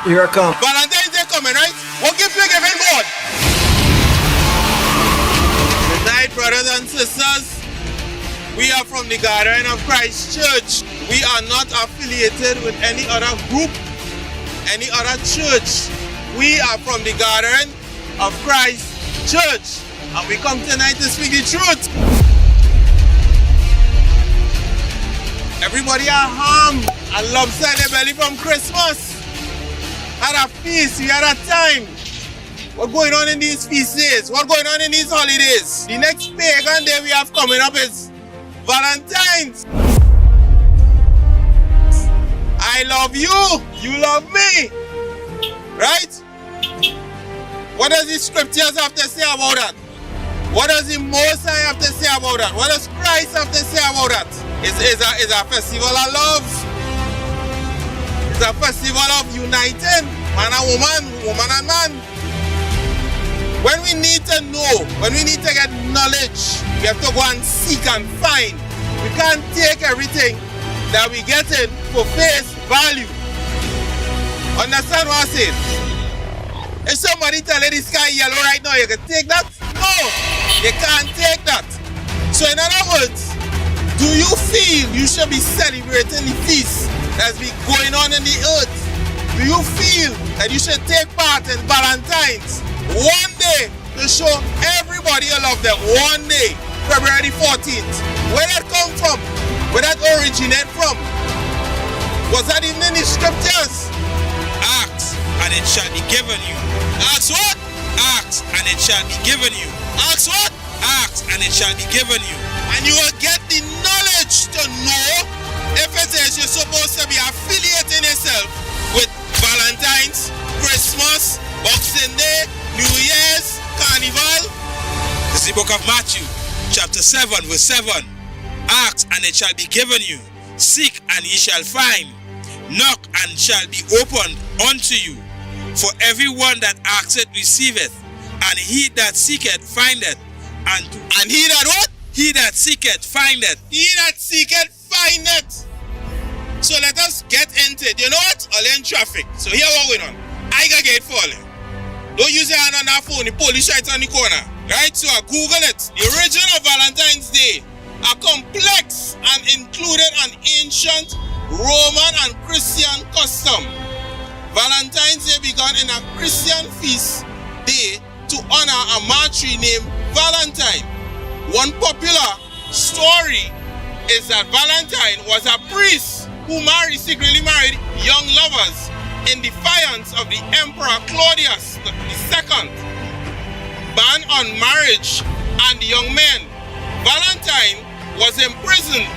Here I come. Valentine's Day coming, right? What gift you giving God? Good night, brothers and sisters. We are from the Gathering of Christ Church. We are not affiliated with any other group, any other church. We are from the Gathering of Christ Church. And we come tonight to speak the truth. Everybody are ham and lobster in their belly from Christmas. Had a feast, we had a time. What's going on in these feast days? What's going on in these holidays? The next pagan day we have coming up is Valentines. I love you, you love me. Right? What does the scriptures have to say about that? What does the Most High have to say about that? What does Christ have to say about that? It's a festival of love. It's a festival of uniting man and woman, woman and man. When we need to know, when we need to get knowledge, we have to go and seek and find. We can't take everything that we get in for face value. Understand what I'm saying? If somebody tell you the sky yellow right now, you can take that? No, you can't take that. So in other words, do you feel you should be celebrating the feast that's been going on in the earth? Do you feel that you should take part in Valentines one day to show everybody you love them? One day, February 14th. Where that come from? Where that originate from? Was that even in the scriptures? Ask, and it shall be given you. Ask what? Ask, and it shall be given you. Ask what? Ask, and it shall be given you. And you will get the knowledge to know if it is you're supposed to be affiliating yourself with Valentine's, Christmas, Boxing Day, New Year's, Carnival. This is the book of Matthew, chapter 7, verse 7. Ask, and it shall be given you. Seek, and ye shall find. Knock, and shall be opened unto you. For everyone that asketh receiveth, and he that seeketh findeth. And he that what? He that seeketh findeth. He that seeketh findeth. So let us get into it. You know what? All in traffic. So here what going on. I got get falling. Don't use your hand on that phone. The police right on the corner. Right? So I Google it. The origin of Valentine's Day are complex and included an ancient Roman and Christian custom. Valentine's Day began in a Christian feast day to honor a martyr named Valentine. One popular story is that Valentine was a priest who secretly married young lovers in defiance of the Emperor Claudius II ban on marriage and young men. Valentine was imprisoned,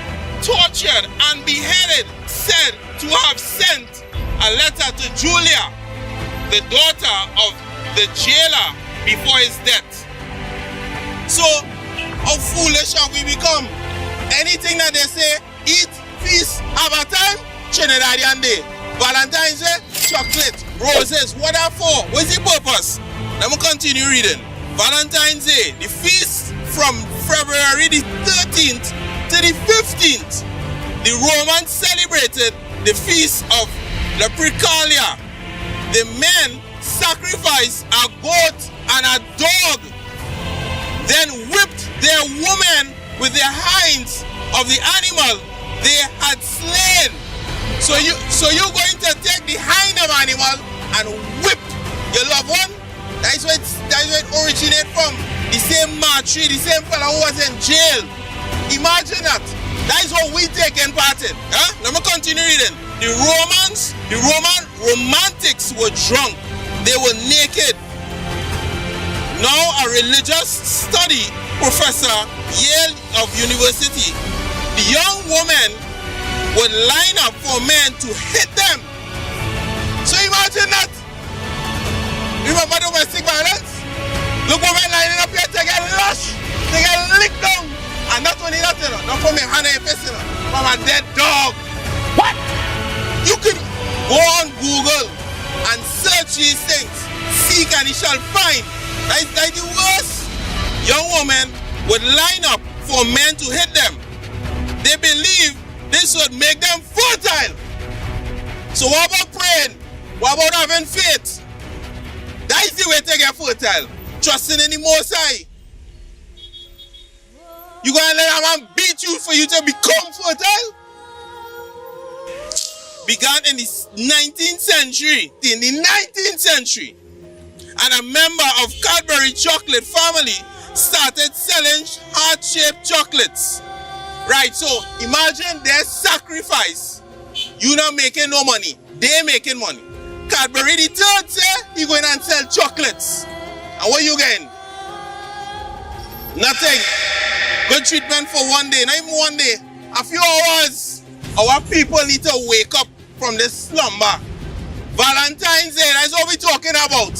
tortured, and beheaded, said to have sent a letter to Julia, the daughter of the jailer, before his death. So, how foolish have we become? Anything that they say, eat, feast, have a time, Trinidadian Day. Valentine's Day, chocolate, roses, what are for? What's the purpose? Let me continue reading. Valentine's Day, the feast from February the 13th to the 15th. The Romans celebrated the feast of Lupercalia. The men sacrificed a goat and a dog, then whipped their women with the hinds of the animal they had slain. So you're going to take the hind of animal and whip your loved one? That's where it originated from. The same martyr, the same fellow who was in jail. Imagine that. That is what we taking part in. Huh? Let me continue reading. The Roman romantics were drunk. They were naked. Now a religious study professor, Yale of University, the young woman would line up for men to hit them. So imagine that. Remember domestic violence? Look, women lining up here to get lushed, to get licked down. And not only that, not from a hand in face, from a dead dog. What? You could go on Google and search these things. Seek and you shall find. That's the worst. Young women would line up for men to hit them. They believe this would make them fertile. So what about praying? What about having faith. That is the way to get fertile. Trusting in the Most High. You gonna let a man beat you for you to become fertile? Began in the 19th century. In the 19th century. And a member of Cadbury chocolate family started selling heart-shaped chocolates. Right, so imagine their sacrifice. You not making no money. They making money. Cadbury the third say he going and sell chocolates. And what you getting? Nothing. Good treatment for one day, not even one day. A few hours. Our people need to wake up from this slumber. Valentines Day, that's what we're talking about.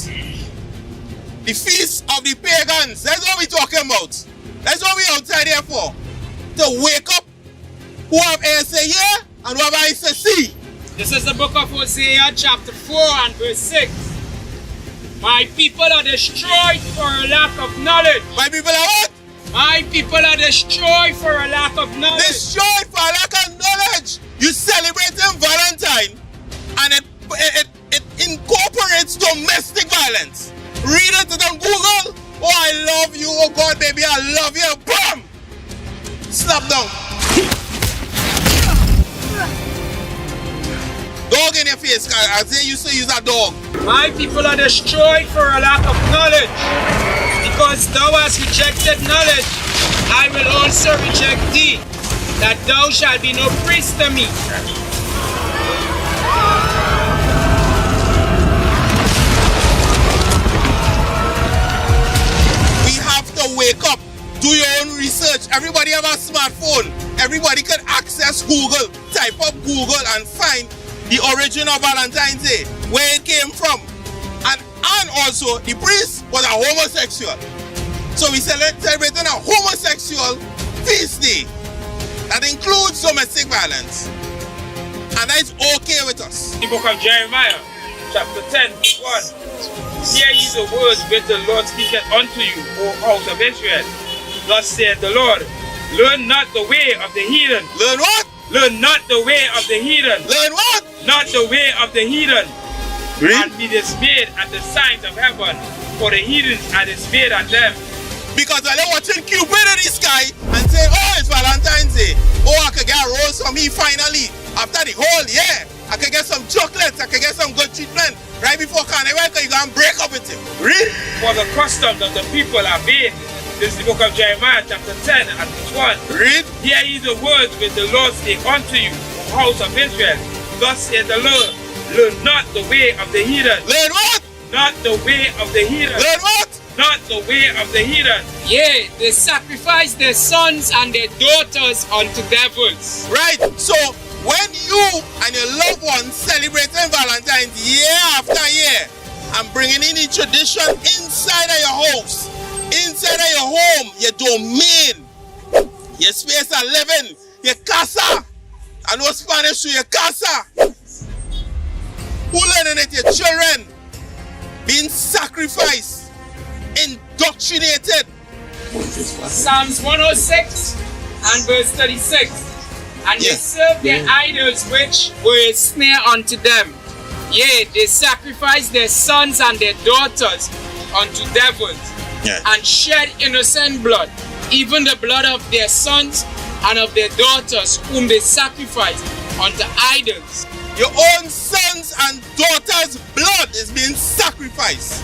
The feast of the pagans, that's what we're talking about. That's what we're outside here for. To wake up. Who have ears to hear and who have eyes to see. This is the book of Hosea chapter 4 and verse 6. My people are destroyed for a lack of knowledge. My people are what? My people are destroyed for a lack of knowledge. Destroyed for a lack of knowledge. You celebrating Valentine and it incorporates domestic violence. Read it on Google. Oh, I love you. Oh, God, baby, I love you. Bam! Slap down. Dog in your face, as they used to use a dog. My people are destroyed for a lack of knowledge. Because thou hast rejected knowledge, I will also reject thee, that thou shalt be no priest to me. We have to wake up, do your own research. Everybody have a smartphone. Everybody can access Google, type up Google and find the origin of Valentine's Day, where it came from. And also, the priest was a homosexual. So we celebrating a homosexual feast day that includes domestic violence. And that is okay with us. The book of Jeremiah, chapter 10, verse 1. Hear ye the words which the Lord speaketh unto you, O house of Israel. Thus saith the Lord, learn not the way of the heathen. Learn what? Learn not the way of the heathen. Learn what? Not the way of the heathen. Read. And be dismayed at the signs of heaven, for the heathens are dismayed at them. Because while they're watching Cupid in the sky and say, oh, it's Valentine's Day. Oh, I could get a rose for me finally. After the whole year, I could get some chocolates, I could get some good treatment. Right before Carnival, you can break up with him. Read. For the customs of the people are vain. This is the book of Jeremiah, chapter 10, and verse 1. Read. Hear ye the words which the Lord spake unto you, O house of Israel. Thus saith the Lord, learn not the way of the heathen. Learn what? Not the way of the heathen. Learn what? Not the way of the heathen. Yea, they sacrifice their sons and their daughters unto devils. Right. So when you and your loved ones celebrating Valentine's year after year and bringing in the tradition inside of your house, inside of your home, your domain, your space of living, your casa. I know Spanish to your casa. Who learning it? Your children being sacrificed, indoctrinated. Psalms 106 and verse 36. And they served their idols which were a snare unto them. Yea, they sacrificed their sons and their daughters unto devils, and shed innocent blood, even the blood of their sons and of their daughters, whom they sacrificed unto idols. Your own sons and daughters' blood is being sacrificed.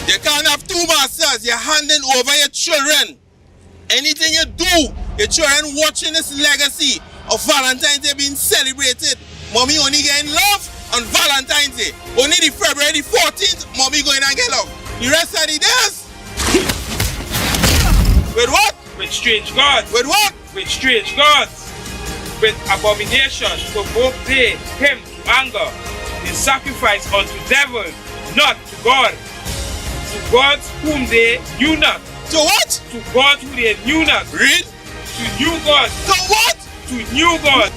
You can't have two masters. You're handing over your children. Anything you do, your children watching this legacy of Valentine's Day being celebrated. Mommy only getting love on Valentine's Day. Only the February the 14th, mommy going and get love. The rest of the days, with what? With strange gods. With what? With strange gods. With abominations provoke they him to anger. They sacrifice unto devils, not to God. To gods whom they knew not. To what? To gods whom they knew not. Read. To new gods. To what? To new gods.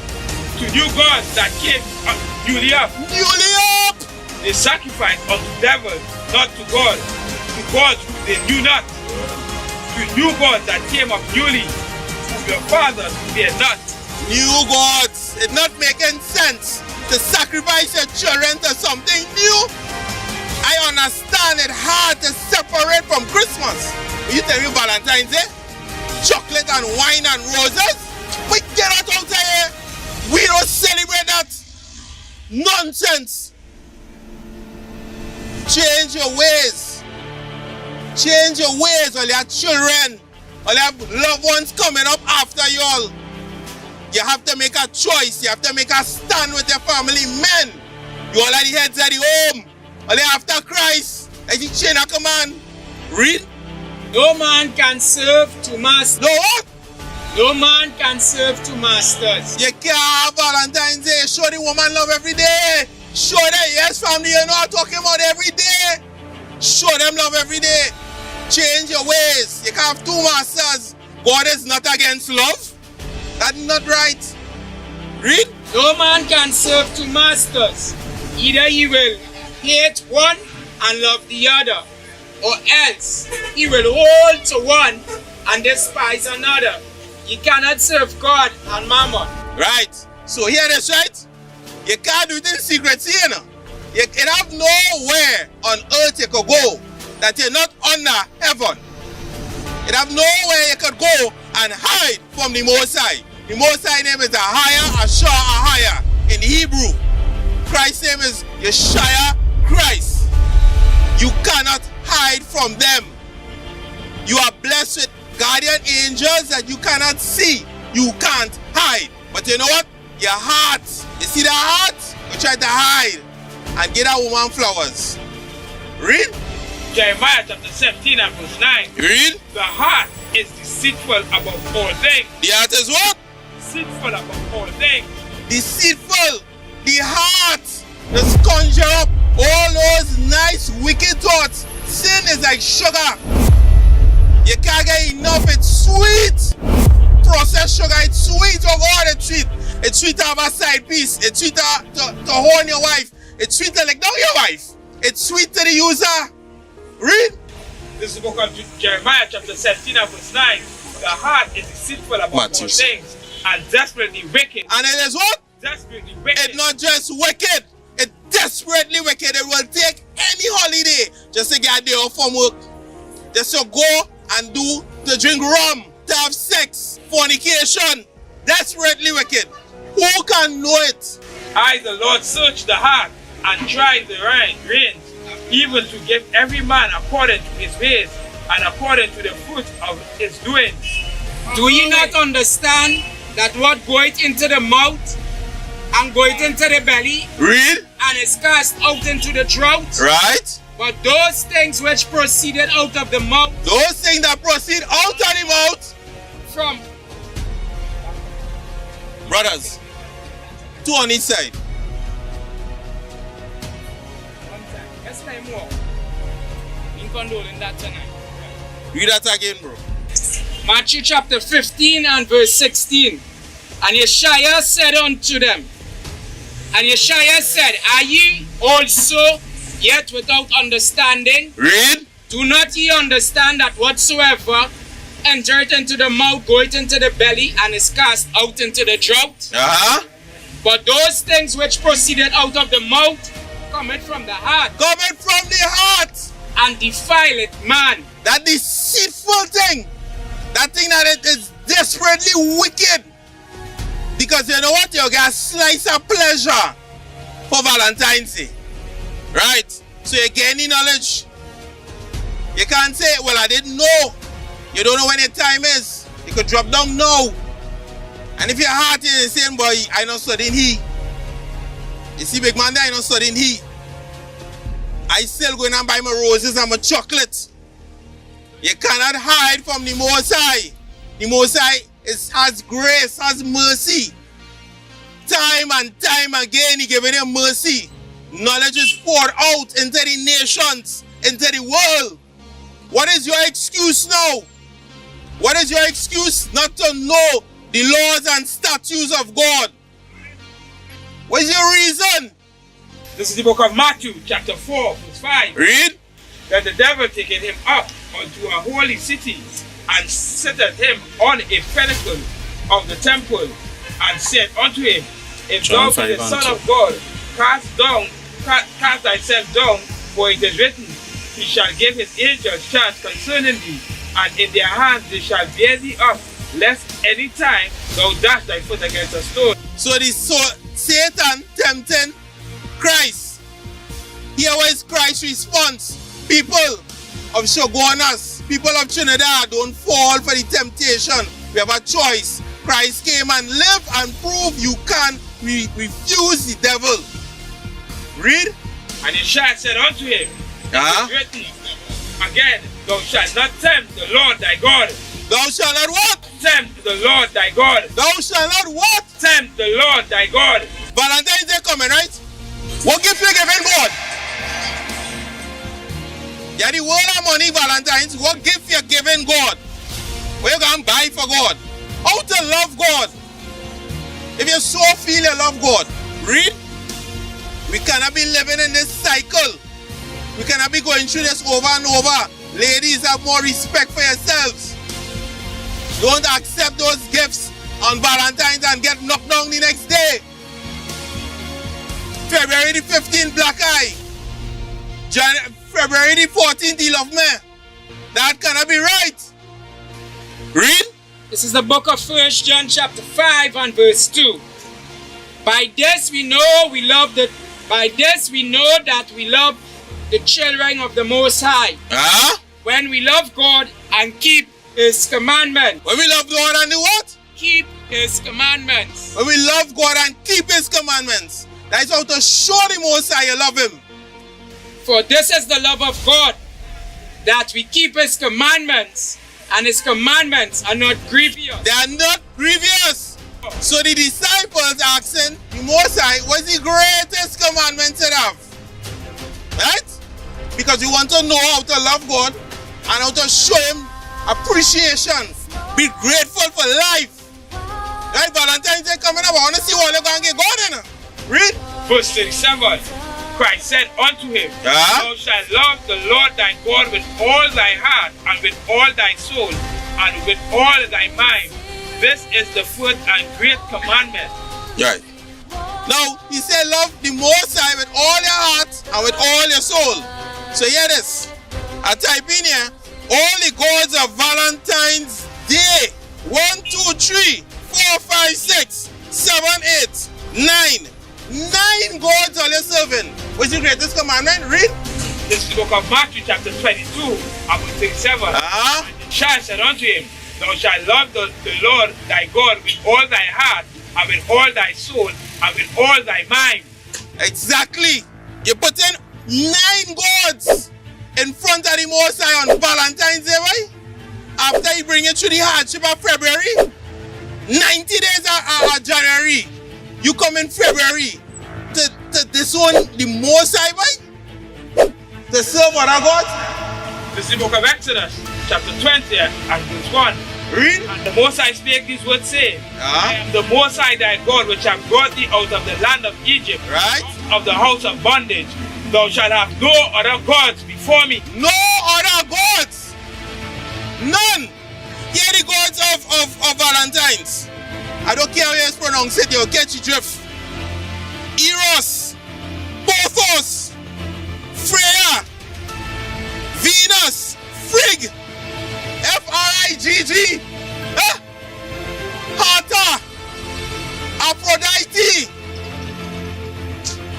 To new gods that came newly up. Newly up. They sacrifice unto devils, not to God. To gods whom they knew not. To new gods that came up newly, whom your fathers fear not. New gods. It's not making sense to sacrifice your your children to something new. I understand it hard to separate from Christmas. You tell me Valentines Day, chocolate and wine and roses? We get out of here. We don't celebrate that nonsense. Change your ways. Change your ways, or your children, or your loved ones coming up after you all. You have to make a choice. You have to make a stand with your family. Men, you all are the heads of the home. All after Christ. Like the chain of command. Read. No man can serve two masters. No what? No man can serve two masters. You can't have Valentine's Day. Show the woman love every day. Show that, yes, family, you know I'm talking about every day. Show them love every day. Change your ways. You can't have two masters. God is not against love. That's not right. Read. No man can serve two masters. Either he will hate one and love the other, or else he will hold to one and despise another. You cannot serve God and mammon. Right. So hear this, right? You can't do it in secret, see, you know? You have nowhere on earth you could go that you're not under heaven. You have nowhere you could go and hide from the Most High. The Most High name is ahayah, ahayah in Hebrew. Christ's name is Yashaya, Christ. You cannot hide from them. You are blessed with guardian angels that you cannot see. You can't hide. But you know what? Your heart, you see the heart? You try to hide and get that woman flowers. Read. Jeremiah chapter 17 and verse 9. Read. The heart is deceitful above all things. The heart is what? Deceitful above all things. Deceitful. The heart. Just conjure up all those nice wicked thoughts. Sin is like sugar. You can't get enough. It's sweet. Processed sugar, it's sweet. Oh God, it's sweet. It's sweet to have a side piece. It's sweet to horn your wife. It's sweet to let down your wife. It's sweet to the user. Read. This is the book of Jeremiah chapter 17 and verse 9. The heart is deceitful above all things and desperately wicked. And it is what? Desperately wicked. It's not just wicked. It's desperately wicked. It will take any holiday just to get a day off from work. Just to go and to drink rum, to have sex, fornication. Desperately wicked. Who can know it? I, the Lord, search the heart and try the reins, even to give every man according to his ways and according to the fruit of his doings. Do ye not understand that what goeth into the mouth and goeth into the belly, Read. and is cast out into the throat? Right. But those things which proceeded out of the mouth, those things that proceed out of the mouth, from brothers, two on each side. Let's play more. In condoling that tonight. Read that again, bro. Matthew chapter 15 and verse 16. And Yeshaya said unto them, and Yeshaya said, are ye also yet without understanding? Read. Do not ye understand that whatsoever entereth into the mouth goeth into the belly and is cast out into the throat? But those things which proceeded out of the mouth cometh from the heart. Cometh from the heart. And defileth man. That deceitful thing. That thing that it is desperately wicked. Because you know what? You get a slice of pleasure for Valentine's Day. Right? So you get any knowledge. You can't say, well, I didn't know. You don't know when the time is. You could drop down now. And if your heart is saying, boy, I not studying he. You see, big man, I not studying he. I still going and buy my roses and my chocolate. You cannot hide from the Most High. The Most High has grace, has mercy. Time and time again, He giving Him mercy. Knowledge is poured out into the nations, into the world. What is your excuse now? What is your excuse not to know the laws and statutes of God? What is your reason? This is the book of Matthew, chapter 4, verse 5. Read. That the devil taketh him up unto a holy city, and setteth him on a pinnacle of the temple, and said unto him, if thou be the Son of God, cast thyself down, for it is written, He shall give his angels charge concerning thee, and in their hands they shall bear thee up, lest any time thou dash thy foot against a stone. So Satan tempting Christ. Here was Christ's response. People of Shogunas, people of Trinidad, don't fall for the temptation. We have a choice. Christ came and lived and proved you can refuse the devil. Read. And Yeshaya said unto him, It is written, again, thou shalt not tempt the Lord thy God. Thou shalt not what? Tempt the Lord thy God. Thou shalt not what? Tempt the Lord thy God. Valentines Day coming, right? What gift you giving God? Yeah, the world of money, Valentines. What gift you giving God? What you going to buy for God? How to love God? If you so feel you love God, read. We cannot be living in this cycle. We cannot be going through this over and over. Ladies, have more respect for yourselves. Don't accept those gifts on Valentine's and get knocked down the next day. February the 15th, black eye. February the 14th, he love me. That cannot be right. Read. This is the book of 1 John chapter 5 and verse 2. By this we know that we love the children of the Most High. When we love God and keep His commandments. When we love God and do what? Keep His commandments. When we love God and keep His commandments. That is how to show the Most High you love Him. For this is the love of God, that we keep His commandments, and His commandments are not grievous. They are not grievous. So the disciples asking the Most High, what's the greatest commandment to have? Right? Because we want to know how to love God and how to show Him appreciation. Be grateful for life. Right? Valentine's Day coming up. I want to see what you're going to get God in. Read. Verse 37. Christ said unto him, Thou shalt love the Lord thy God with all thy heart, and with all thy soul, and with all thy mind. This is the first and great commandment. Right. Now, he said love the Most High with all your heart and with all your soul. So hear this. I type in here, all the gods of Valentine's Day. 1, 2, 3, 4, 5, 6, 7, 8, 9. 9 gods are you serving. What's the greatest commandment? Read. This is the book of Matthew chapter 22, and verse 37. And Yeshaya said unto him, Thou shalt love the Lord thy God with all thy heart, and with all thy soul, and with all thy mind. Exactly. You put in 9 gods in front of the Most High on Valentine's Day, right? After you bring it through the hardship of February, 90 days of January, you come in February to disown the Most High, right? To serve other gods. This is the book of Exodus, chapter 20 and verse 1. Read. And the Most High spake these words, saying, I am the Most High thy God, which have brought thee out of the land of Egypt, right? Out of the house of bondage. Thou shalt have no other gods before me. No other gods. None. Here the gods of Valentine's. I don't care how you pronounce it, you'll catch the drift. Eros, Pothos, Freya, Venus, Frigg, F-R-I-G-G, Hata, Aphrodite.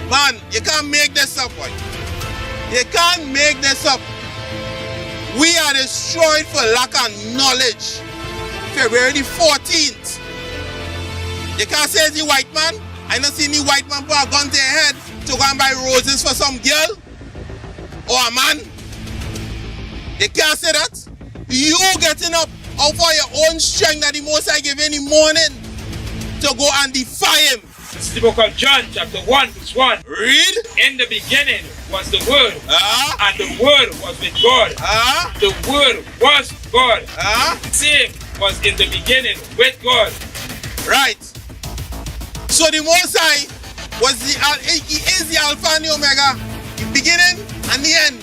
Man, you can't make this up, boy. You can't make this up. We are destroyed for lack of knowledge. February the 14th. You can't say it's the white man. I don't see any white man put a gun to your head to go and buy roses for some girl or a man. You can't say that. You getting up out for your own strength that the Most High give in the morning to go and defy Him. This is the book of John, chapter 1, verse 1. Read. In the beginning was the Word, and the Word was with God. The Word was God. The same was in the beginning with God. Right. So the Most High He is the Alpha and the Omega, the beginning and the end.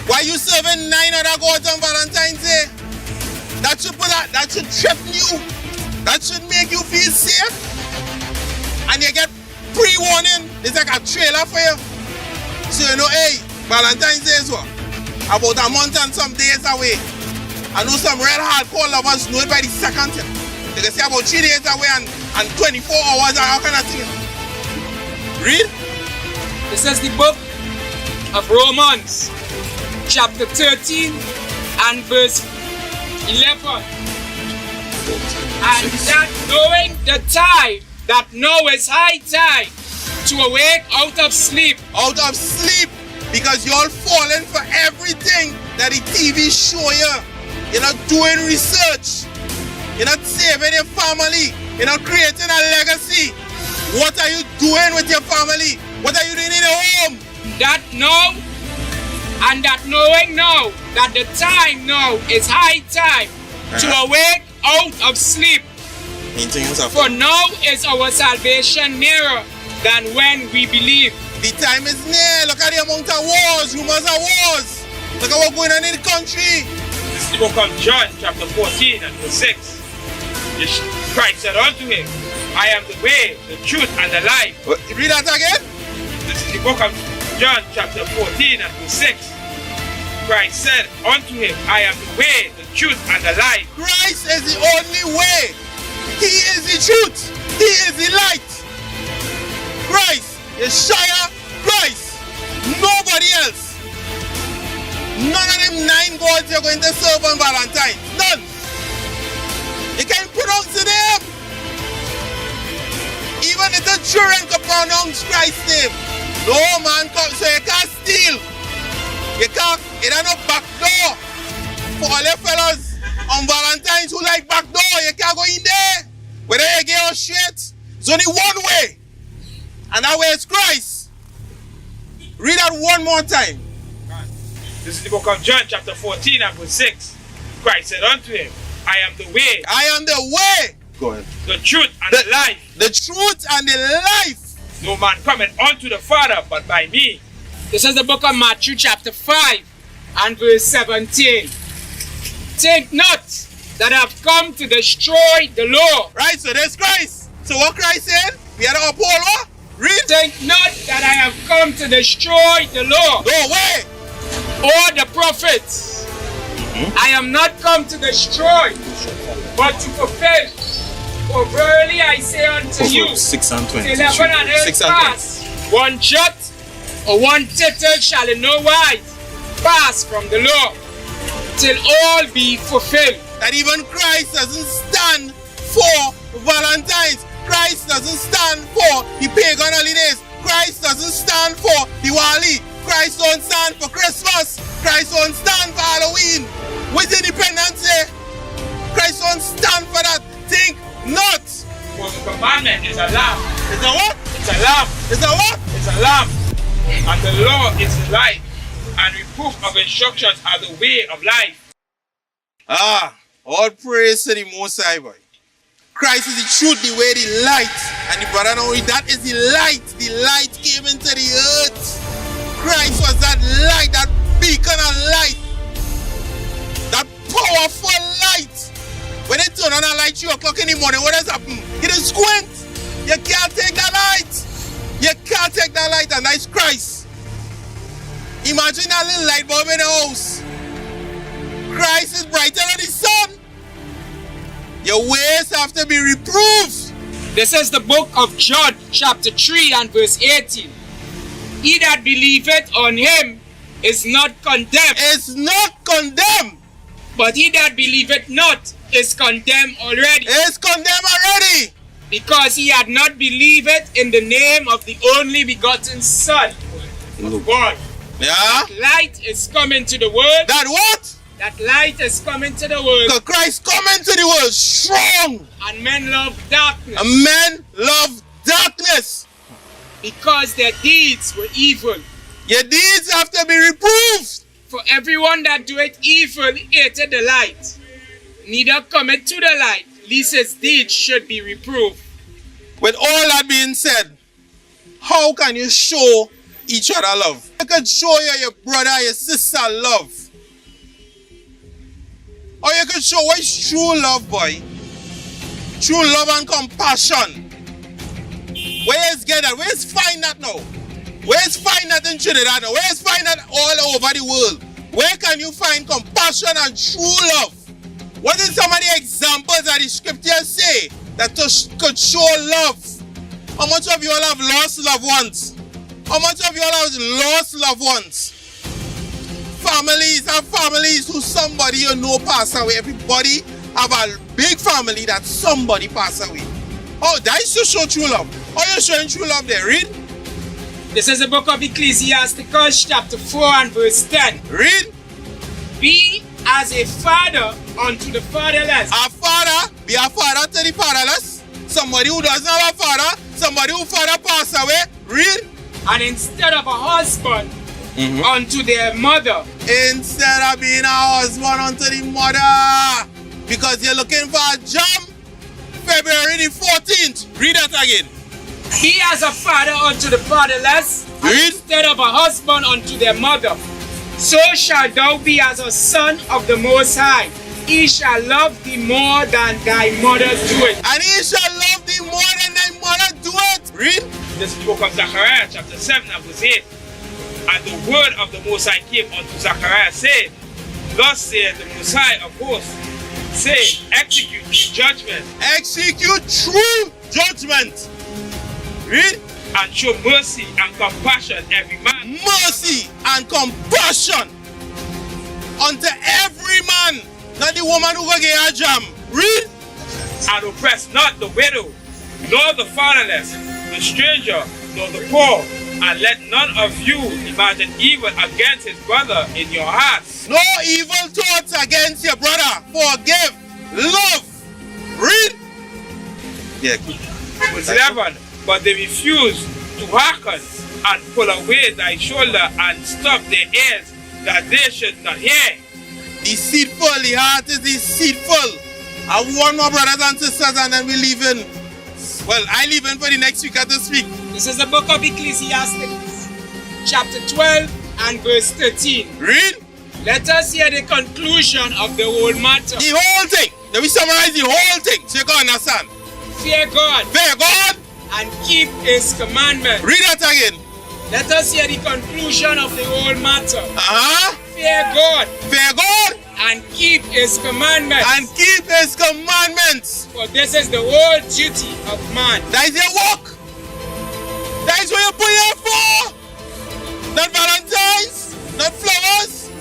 Why you serving 9 other gods on Valentine's Day? That should threaten you. That should make you feel safe. And you get pre-warning It's like a trailer for you. So you know, hey, Valentine's Day is what? About a month and some days away. I know some real hardcore lovers know it by the second. They can say about 3 days away and 24 hours and all kind of thing. Read. This is the book of Romans, chapter 13 and verse 11. And that knowing the time, that now is high time to awake out of sleep. Out of sleep, because you're falling for everything that the TV show you. You're not doing research. You're not saving your family. You're not creating a legacy. What are you doing with your family? What are you doing in your home? That now, and that knowing now, that the time now is high time to awake out of sleep. For now is our salvation nearer than when we believe. The time is near. Look at the amount of wars, rumors of wars. Look at what's going on in the country. This is the book of John, chapter 14 and verse 6. Christ said unto him, I am the way, the truth, and the life. Read that again. This is the book of John, chapter 14 and verse 6. Christ said unto him, I am the way, the truth, and the life. Christ is the only way. He is the truth. He is the light. Christ, yashaya, Christ. Nobody else. None of them 9 gods you're going to serve on Valentines. None. You can't pronounce the name. Even if the children can pronounce Christ's name. No man come, so you can't steal. You can't, it ain't no back door. For all you fellas on Valentines who like back door, you can't go in there. Whether you get or shit, it's only one way. And that way is Christ. Read that one more time. This is the book of John, chapter 14 and verse 6. Christ said unto him, I am the way. I am the way. Go ahead. The truth and the life. The truth and the life. No man cometh unto the Father but by me. This is the book of Matthew chapter 5 and verse 17. Think not that I have come to destroy the law. Right, so there's Christ. So what Christ said? We are the Apollo. Read. Think not that I have come to destroy the law. No way. Or the prophets. I am not come to destroy, but to fulfill. For verily I say unto you, 6 and 20. till heaven and earth pass, one jot or one tittle shall in no wise pass from the law, till all be fulfilled. That even Christ doesn't stand for Valentines. Christ doesn't stand for the pagan holidays. Christ doesn't stand for Diwali. Christ don't stand for Christmas. Christ don't stand for Halloween. With Independence Day, Christ don't stand for that. Think not. For the commandment is a lamp. It's a what? It's a lamp. It's a what? It's a lamp. And the law is the light. And reproof of instructions are the way of life. All praise to the Most High, boy. Christ is the truth, the way, the light. And the brother know that is the light. The light came into the earth. Christ was that light, that beacon of light. That powerful light. When they turn on a light 3 o'clock in the morning, what does happen? It is squint. You can't take that light. You can't take that light, and that's Christ. Imagine that little light bulb in the house. Christ is brighter than the sun. Your ways have to be reproved. This is the book of John, chapter 3 and verse 18. He that believeth on him is not condemned. Is not condemned. But he that believeth not is condemned already. Is condemned already. Because he had not believed in the name of the only begotten Son of God. Yeah. That light is coming to the world. That what? That light is coming to the world. Because Christ coming to the world strong. And men love darkness. And men love darkness. Because their deeds were evil. Your deeds have to be reproved. For everyone that doeth evil hated the light, neither cometh to the light, lest his deeds should be reproved. With all that being said, how can you show each other love? You can show your brother, your sister love. Or you can show what is true love, boy. True love and compassion. Where is get Trinidad? Where's find that now? Where's find that in Trinidad now? Where's find that all over the world? Where can you find compassion and true love? What is some of the examples that the scriptures say that could show love? How much of you all have lost loved ones? How much of you all have lost loved ones? Families and families who somebody you know passed away. Everybody have a big family that somebody passed away. Oh, that is to show true love. How you showing true love there? Read. This is the book of Ecclesiasticus chapter 4 and verse 10. Read. Be as a father unto the fatherless. A father, be a father to the fatherless. Somebody who doesn't have a father, somebody whose father passed away. Read. And instead of a husband unto their mother. Instead of being a husband unto the mother. Because you're looking for a job. February the 14th. Read that again. Be as a father unto the fatherless, and instead of a husband unto their mother. So shalt thou be as a son of the Most High. He shall love thee more than thy mother doeth. And he shall love thee more than thy mother doeth. Read. This is the book of Zechariah, chapter 7 and verse 8. And the word of the Most High came unto Zechariah, saying, Thus saith the Most High of hosts, saying, execute judgment. Execute true judgment. Read. And show mercy and compassion every man. Mercy and compassion unto every man. Not the woman who go get a jam. Read. And oppress not the widow, nor the fatherless, the stranger, nor the poor. And let none of you imagine evil against his brother in your hearts. No evil thoughts against your brother. Forgive. Love. Read. Yeah. Verse 11. But they refuse to hearken and pull away thy shoulder and stop their ears that they should not hear. Deceitful, the heart is deceitful. I warn my brothers and sisters and then we leaving. Well, I leaving for the next speaker to speak. This is the book of Ecclesiasticus chapter 12 and verse 13. Read. Let us hear the conclusion of the whole matter. The whole thing. Let me summarize the whole thing so you can understand. Fear God. Fear God. And keep his commandments. Read that again. Let us hear the conclusion of the whole matter. Fear God. Fear God. And keep his commandments. And keep his commandments. For this is the whole duty of man. That is your work. That is what you put here for. Not Valentines. Not flowers.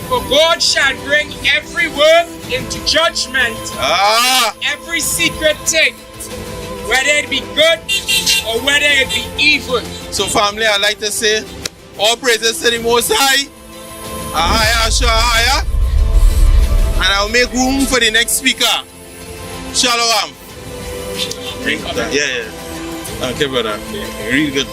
For God shall bring every work into judgment. Every secret thing, whether it be good or whether it be evil. So family, I'd like to say, all praises to the Most High. Ahayah, yashaya. And I'll make room for the next speaker. Shalom. Yeah. Okay, brother. Really good.